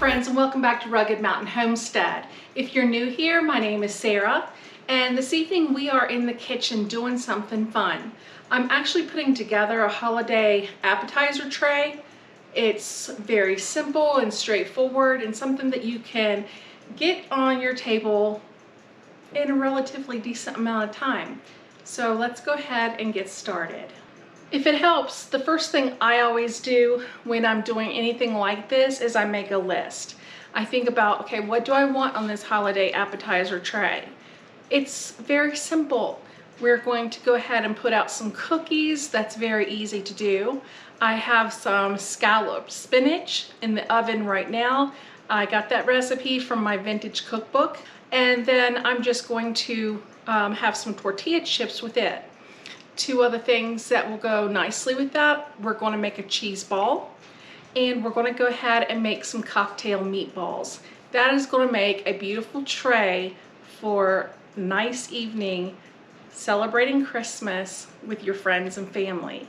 friends, and welcome back to Rugged Mountain Homestead. If you're new here, my name is Sarah, and this evening we are in the kitchen doing something fun. I'm actually putting together a holiday appetizer tray. It's very simple and straightforward and something that you can get on your table in a relatively decent amount of time. So let's go ahead and get started. If it helps, the first thing I always do when I'm doing anything like this is I make a list. I think about, okay, what do I want on this holiday appetizer tray? It's very simple. We're going to go ahead and put out some cookies. That's very easy to do. I have some scalloped spinach in the oven right now. I got that recipe from my vintage cookbook. And then I'm just going to have some tortilla chips with it. Two other things that will go nicely with that. We're going to make a cheese ball, and we're going to go ahead and make some cocktail meatballs. That is going to make a beautiful tray for a nice evening celebrating Christmas with your friends and family.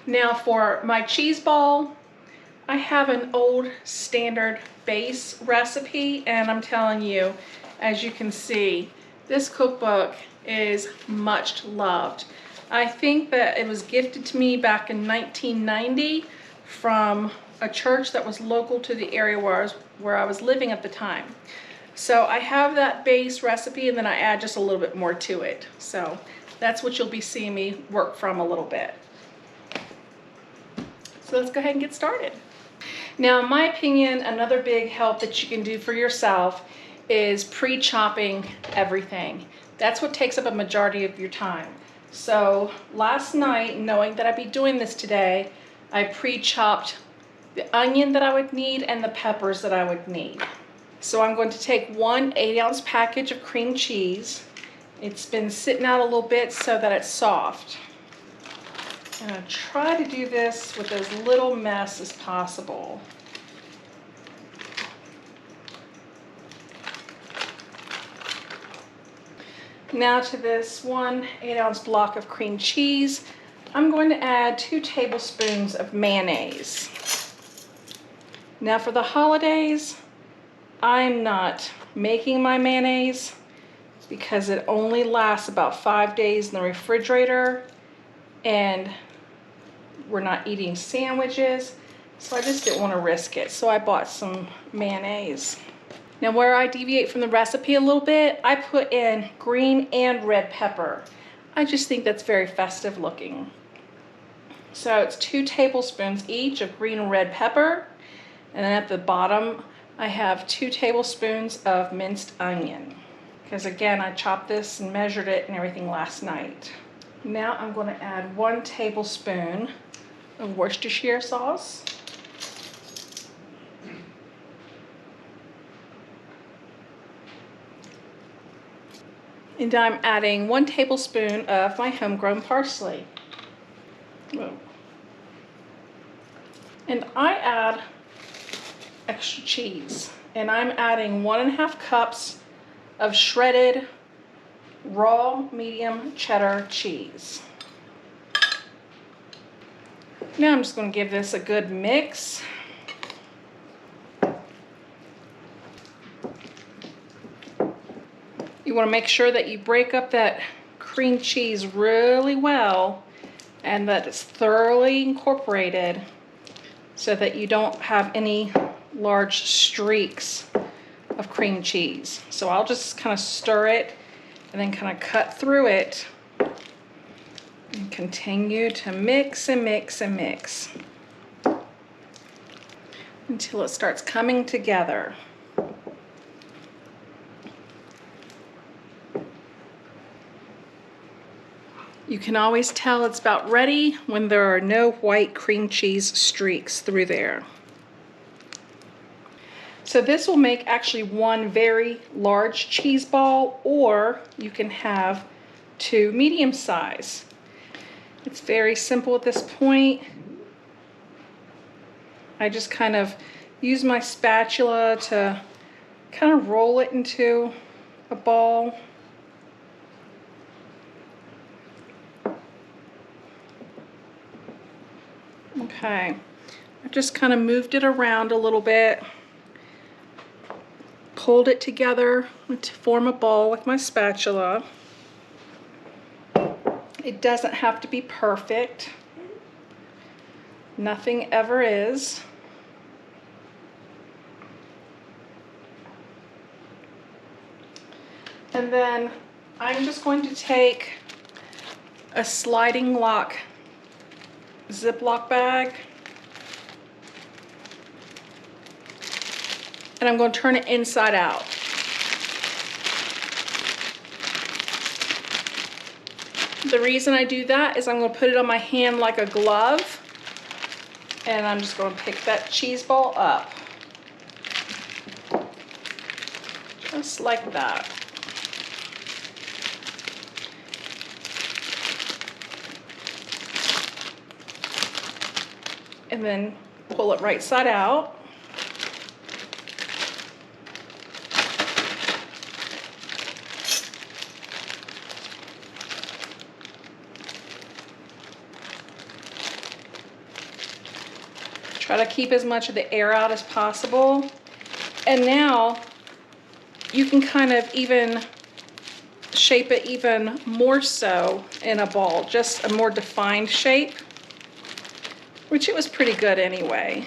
Now for my cheese ball, I have an old standard base recipe, and I'm telling you, as you can see, this cookbook is much loved. I think that it was gifted to me back in 1990 from a church that was local to the area where I was living at the time. So I have that base recipe, and then I add just a little bit more to it. So that's what you'll be seeing me work from a little bit. So let's go ahead and get started. Now, in my opinion, another big help that you can do for yourself is pre-chopping everything. That's what takes up a majority of your time. So last night, knowing that I'd be doing this today, I pre-chopped the onion that I would need and the peppers that I would need. So I'm going to take one 8-ounce package of cream cheese. It's been sitting out a little bit so that it's soft. And I try to do this with as little mess as possible. Now to this one 8-ounce block of cream cheese, I'm going to add 2 tablespoons of mayonnaise. Now for the holidays, I'm not making my mayonnaise because it only lasts about 5 days in the refrigerator, and we're not eating sandwiches, so I just didn't want to risk it. So I bought some mayonnaise. Now where I deviate from the recipe a little bit, I put in green and red pepper. I just think that's very festive looking. So it's 2 tablespoons each of green and red pepper. And then at the bottom, I have 2 tablespoons of minced onion. Because again, I chopped this and measured it and everything last night. Now I'm going to add 1 tablespoon of Worcestershire sauce. And I'm adding 1 tablespoon of my homegrown parsley. Whoa. And I add extra cheese. And I'm adding 1.5 cups of shredded raw medium cheddar cheese. Now I'm just going to give this a good mix. You want to make sure that you break up that cream cheese really well and that it's thoroughly incorporated so that you don't have any large streaks of cream cheese. So I'll just kind of stir it and then kind of cut through it and continue to mix and mix and mix until it starts coming together. You can always tell it's about ready when there are no white cream cheese streaks through there. So this will make actually 1 very large cheese ball, or you can have 2 medium size. It's very simple at this point. I just kind of use my spatula to kind of roll it into a ball. Okay, I just kind of moved it around a little bit pulled it together to form a ball with my spatula. It doesn't have to be perfect. Nothing ever is. And then I'm just going to take a sliding lock Ziploc bag, and I'm going to turn it inside out. The reason I do that is I'm going to put it on my hand like a glove, and I'm just going to pick that cheese ball up. Just like that. And then pull it right side out. Try to keep as much of the air out as possible. And now you can kind of even shape it even more so in a ball, just a more defined shape, which it was pretty good anyway.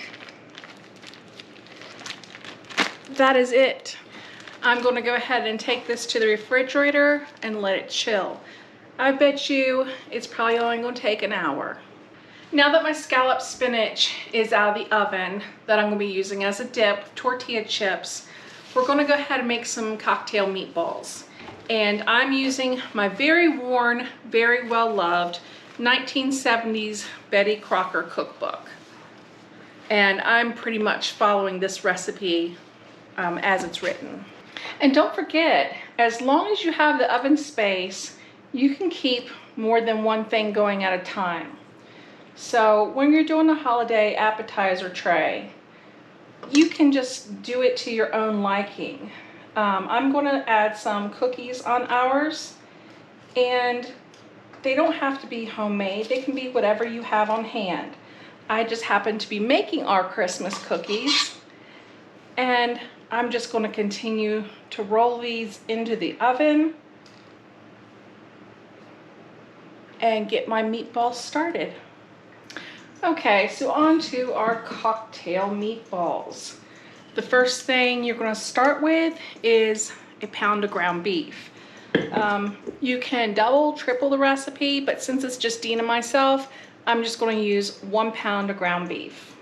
That is it. I'm going to go ahead and take this to the refrigerator and let it chill. I bet you it's probably only going to take an hour. Now that my scalloped spinach is out of the oven, that I'm going to be using as a dip, tortilla chips, we're going to go ahead and make some cocktail meatballs. And I'm using my very worn, very well loved 1970s Betty Crocker cookbook. And I'm pretty much following this recipe as it's written. And don't forget, as long as you have the oven space, you can keep more than one thing going at a time. So when you're doing a holiday appetizer tray, you can just do it to your own liking. I'm going to add some cookies on ours, and they don't have to be homemade. They can be whatever you have on hand. I just happen to be making our Christmas cookies, and I'm just going to continue to roll these into the oven and get my meatballs started. Okay, so on to our cocktail meatballs. The first thing you're going to start with is a pound of ground beef. You can double, triple the recipe, but since it's just Dean and myself, I'm just going to use 1 pound of ground beef.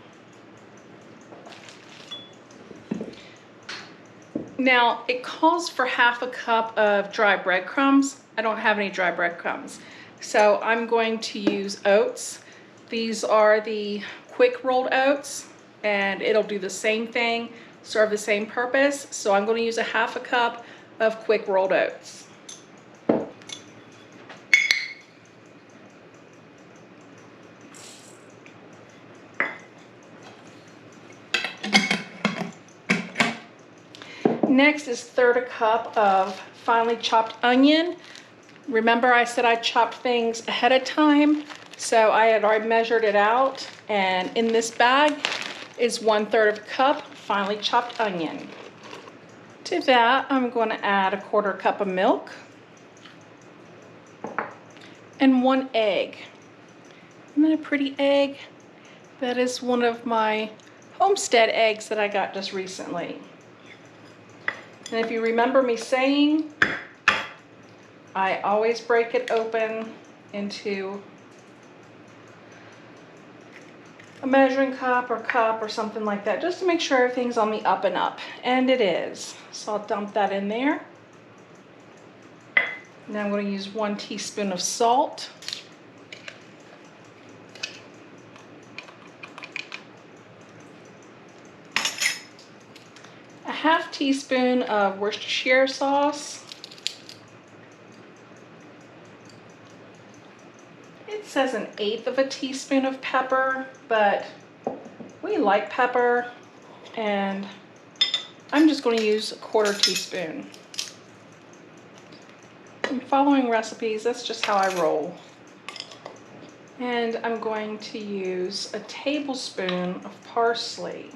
Now, it calls for ½ a cup of dry breadcrumbs. I don't have any dry breadcrumbs, so I'm going to use oats. These are the quick rolled oats, and it'll do the same thing, serve the same purpose. So I'm going to use a ½ a cup of quick rolled oats. Next is 1/3 cup of finely chopped onion. Remember I said I chopped things ahead of time, so I had already measured it out, and in this bag is 1/3 cup finely chopped onion. To that, I'm going to add 1/4 cup of milk and 1 egg. Isn't that a pretty egg? That is one of my Homestead eggs that I got just recently. And if you remember me saying, I always break it open into a measuring cup or something like that, just to make sure everything's on the up and up. And it is. So I'll dump that in there. Now I'm going to use 1 teaspoon of salt. A ½ teaspoon of Worcestershire sauce. It says 1/8 teaspoon of pepper, but we like pepper, and I'm just going to use 1/4 teaspoon. I'm following recipes, that's just how I roll. And I'm going to use a tablespoon of parsley.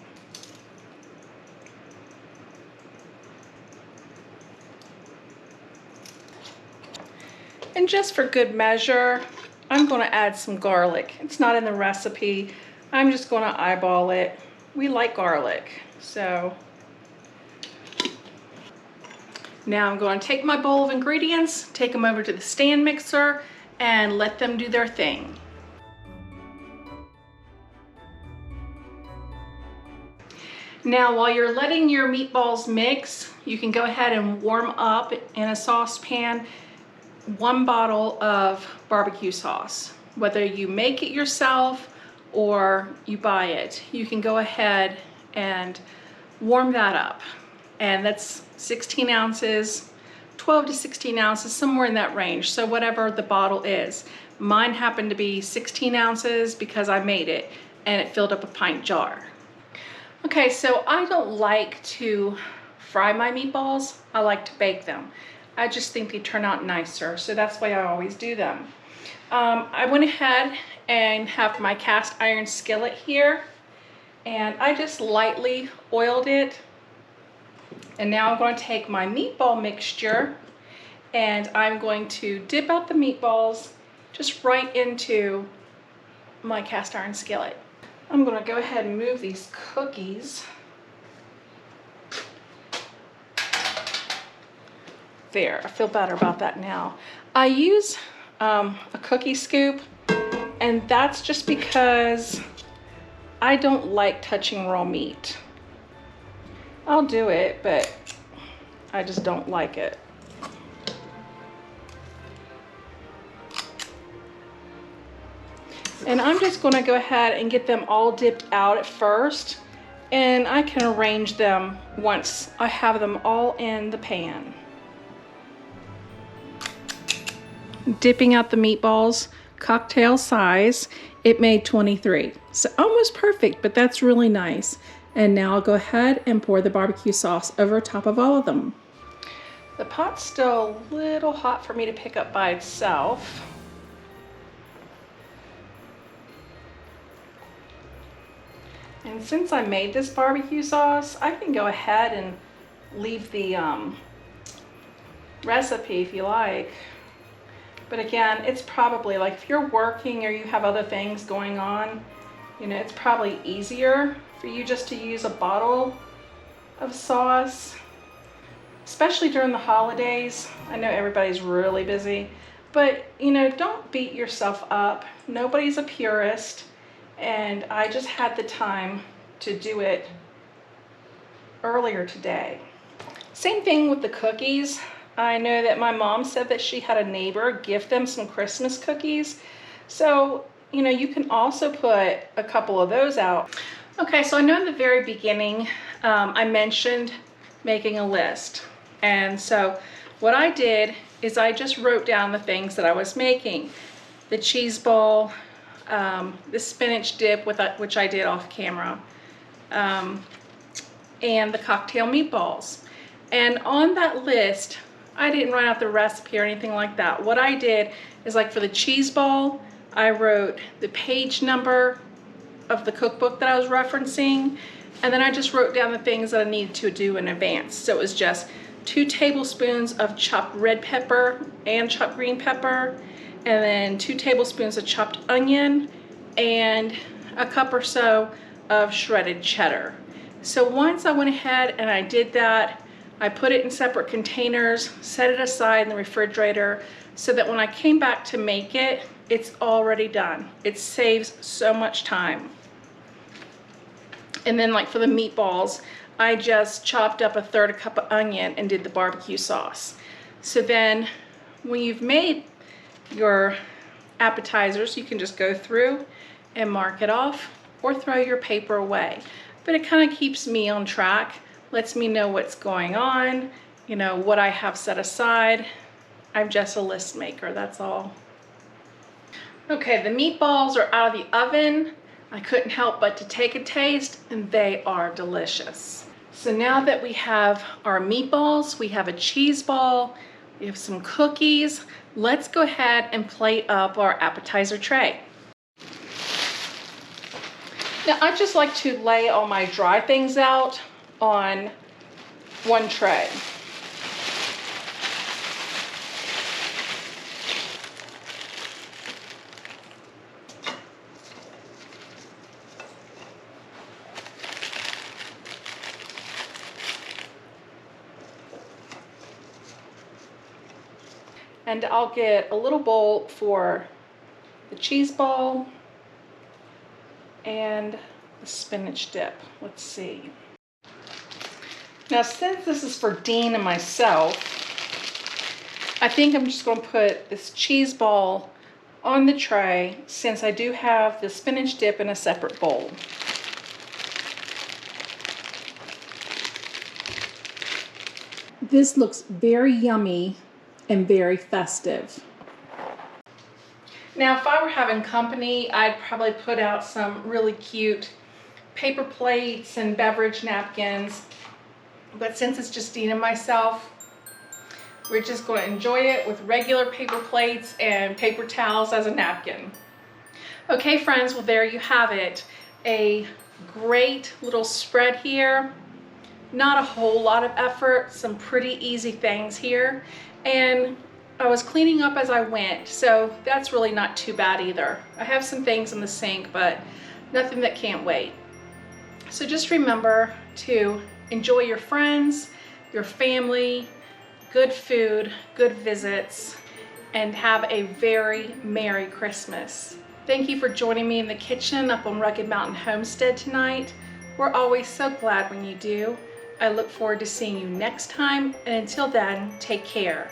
And just for good measure, I'm going to add some garlic. It's not in the recipe. I'm just going to eyeball it. We like garlic, so. Now I'm going to take my bowl of ingredients, take them over to the stand mixer, and let them do their thing. Now, while you're letting your meatballs mix, you can go ahead and warm up in a saucepan 1 bottle of barbecue sauce. Whether you make it yourself or you buy it, you can go ahead and warm that up. And that's 16 ounces, 12 to 16 ounces, somewhere in that range. So whatever the bottle is. Mine happened to be 16 ounces because I made it and it filled up a pint jar. Okay, so I don't like to fry my meatballs. I like to bake them. I just think they turn out nicer, so that's why I always do them. I went ahead and have my cast iron skillet here, and I just lightly oiled it. And now I'm going to take my meatball mixture, and I'm going to dip out the meatballs just right into my cast iron skillet. I'm going to go ahead and move these cookies. There, I feel better about that now. I use a cookie scoop, and that's just because I don't like touching raw meat. I'll do it, but I just don't like it. And I'm just going to go ahead and get them all dipped out at first, and I can arrange them once I have them all in the pan. Dipping out the meatballs, cocktail size, it made 23. So almost perfect, but that's really nice. And now I'll go ahead and pour the barbecue sauce over top of all of them. The pot's still a little hot for me to pick up by itself. And since I made this barbecue sauce, I can go ahead and leave the recipe if you like. But again, it's probably like if you're working or you have other things going on, you know, it's probably easier for you just to use a bottle of sauce, especially during the holidays. I know everybody's really busy, but you know, don't beat yourself up. Nobody's a purist. And I just had the time to do it earlier today. Same thing with the cookies. I know that my mom said that she had a neighbor gift them some Christmas cookies. So, you know, you can also put a couple of those out. Okay, so I know in the very beginning, I mentioned making a list. And so what I did is I just wrote down the things that I was making. The cheese ball, the spinach dip, which I did off camera, and the cocktail meatballs. And on that list, I didn't write out the recipe or anything like that. What I did is, like for the cheese ball, I wrote the page number of the cookbook that I was referencing, and then I just wrote down the things that I needed to do in advance. So it was just 2 tablespoons of chopped red pepper and chopped green pepper, and then 2 tablespoons of chopped onion, and a cup or so of shredded cheddar. So once I went ahead and I did that, I put it in separate containers, set it aside in the refrigerator, so that when I came back to make it, it's already done. It saves so much time. And then like for the meatballs, I just chopped up 1/3 cup of onion and did the barbecue sauce. So then when you've made your appetizers, you can just go through and mark it off or throw your paper away. But it kind of keeps me on track, lets me know what's going on, you know, what I have set aside. I'm just a list maker, that's all. Okay, the meatballs are out of the oven. I couldn't help but to take a taste, and they are delicious. So now that we have our meatballs, we have a cheese ball, we have some cookies, let's go ahead and plate up our appetizer tray. Now I just like to lay all my dry things out on one tray. And I'll get a little bowl for the cheese ball and the spinach dip. Let's see. Now, since this is for Dean and myself, I think I'm just going to put this cheese ball on the tray since I do have the spinach dip in a separate bowl. This looks very yummy and very festive. Now, if I were having company, I'd probably put out some really cute paper plates and beverage napkins. But since it's just Dean and myself, we're just going to enjoy it with regular paper plates and paper towels as a napkin. Okay, friends, well, there you have it. A great little spread here. Not a whole lot of effort, some pretty easy things here. And I was cleaning up as I went, so that's really not too bad either. I have some things in the sink, but nothing that can't wait. So just remember to enjoy your friends, your family, good food, good visits, and have a very Merry Christmas. Thank you for joining me in the kitchen up on Rugged Mountain Homestead tonight. We're always so glad when you do. I look forward to seeing you next time, and until then, take care.